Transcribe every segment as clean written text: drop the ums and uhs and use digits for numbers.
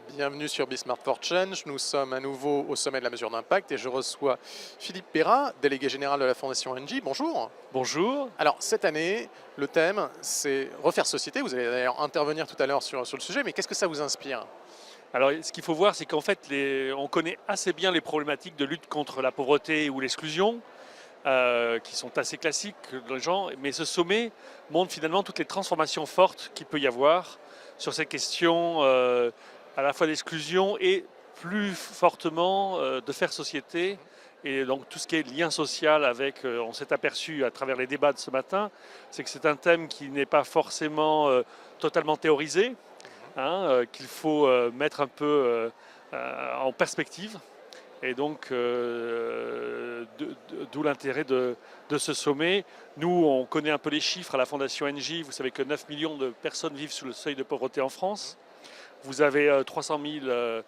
Bienvenue sur Be Smart for Change. Nous sommes à nouveau au sommet de la mesure d'impact et je reçois Philippe Perrat, délégué général de la Fondation Engie. Bonjour. Bonjour. Alors cette année, le thème c'est refaire société. Vous allez d'ailleurs intervenir tout à l'heure sur le sujet, mais qu'est-ce que ça vous inspire? Alors, ce qu'il faut voir, c'est qu'en fait, on connaît assez bien les problématiques de lutte contre la pauvreté ou l'exclusion, qui sont assez classiques dans les gens, mais ce sommet montre finalement toutes les transformations fortes qu'il peut y avoir sur ces questions à la fois d'exclusion et plus fortement de faire société. Et donc tout ce qui est lien social avec, on s'est aperçu à travers les débats de ce matin, c'est que c'est un thème qui n'est pas forcément totalement théorisé, qu'il faut mettre un peu en perspective. Et donc, d'où l'intérêt de ce sommet. Nous, on connaît un peu les chiffres à la Fondation Engie. Vous savez que 9 millions de personnes vivent sous le seuil de pauvreté en France. Vous avez 300 000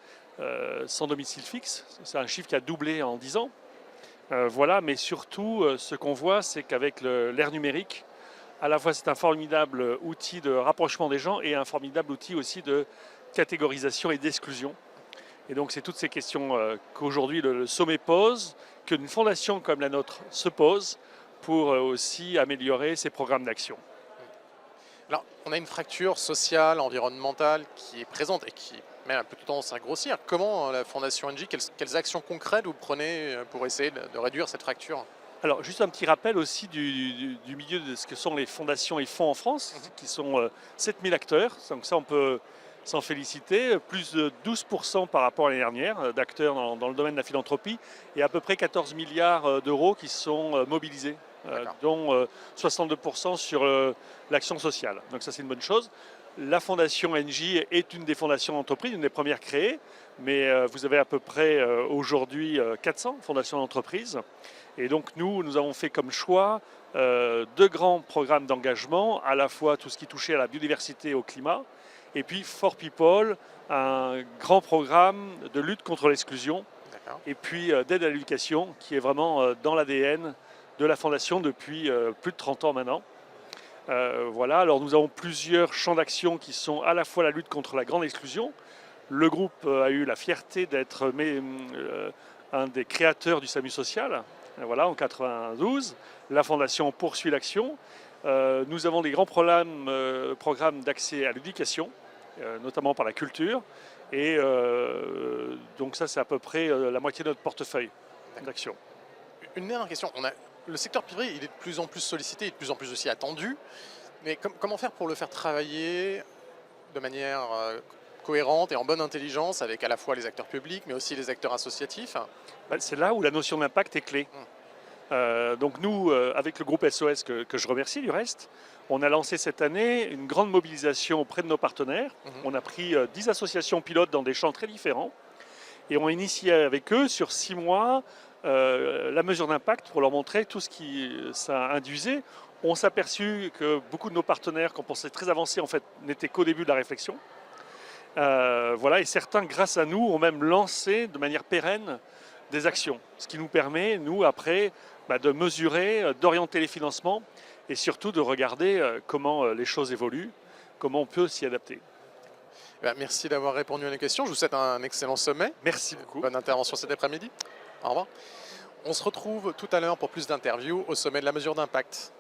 sans domicile fixe. C'est un chiffre qui a doublé en 10 ans. Voilà, mais surtout, ce qu'on voit, c'est qu'avec l'ère numérique, à la fois c'est un formidable outil de rapprochement des gens et un formidable outil aussi de catégorisation et d'exclusion. Et donc c'est toutes ces questions qu'aujourd'hui le sommet pose, qu'une fondation comme la nôtre se pose pour aussi améliorer ses programmes d'action. Alors, on a une fracture sociale, environnementale qui est présente et qui met un peu de tendance à grossir. Comment la Fondation Engie, quelles actions concrètes vous prenez pour essayer de réduire cette fracture? Alors, juste un petit rappel aussi du milieu de ce que sont les fondations et fonds en France, qui sont 7000 acteurs. Donc ça, on peut s'en féliciter. Plus de 12% par rapport à l'année dernière d'acteurs dans le domaine de la philanthropie et à peu près 14 milliards d'euros qui sont mobilisés, dont 62% sur l'action sociale. Donc ça, c'est une bonne chose. La Fondation Engie est une des fondations d'entreprise, une des premières créées, mais vous avez à peu près aujourd'hui 400 fondations d'entreprise. Et donc nous avons fait comme choix deux grands programmes d'engagement, à la fois tout ce qui touchait à la biodiversité et au climat, et puis For People, un grand programme de lutte contre l'exclusion, et puis d'aide à l'éducation, qui est vraiment dans l'ADN de la Fondation depuis plus de 30 ans maintenant. Voilà, alors nous avons plusieurs champs d'action qui sont à la fois la lutte contre la grande exclusion. Le groupe a eu la fierté d'être un des créateurs du SAMU social, voilà, en 92. La Fondation poursuit l'action. Nous avons des grands programmes d'accès à l'éducation, notamment par la culture. Et donc ça, c'est à peu près la moitié de notre portefeuille d'action. Une dernière question. Le secteur privé, il est de plus en plus sollicité et de plus en plus aussi attendu. Mais comment faire pour le faire travailler de manière cohérente et en bonne intelligence avec à la fois les acteurs publics, mais aussi les acteurs associatifs? C'est là où la notion d'impact est clé. Donc nous, avec le groupe SOS, que je remercie du reste, on a lancé cette année une grande mobilisation auprès de nos partenaires. On a pris 10 associations pilotes dans des champs très différents et on a initié avec eux sur 6 mois la mesure d'impact pour leur montrer tout ce qui ça induisait. On s'est aperçu que beaucoup de nos partenaires, qu'on pensait très avancés, en fait, n'étaient qu'au début de la réflexion. Voilà, et certains, grâce à nous, ont même lancé de manière pérenne des actions. Ce qui nous permet, nous, après, de mesurer, d'orienter les financements et surtout de regarder comment les choses évoluent, comment on peut s'y adapter. Merci d'avoir répondu à nos questions. Je vous souhaite un excellent sommet. Merci beaucoup. Bonne intervention cet après-midi. Au revoir. On se retrouve tout à l'heure pour plus d'interviews au sommet de la mesure d'impact.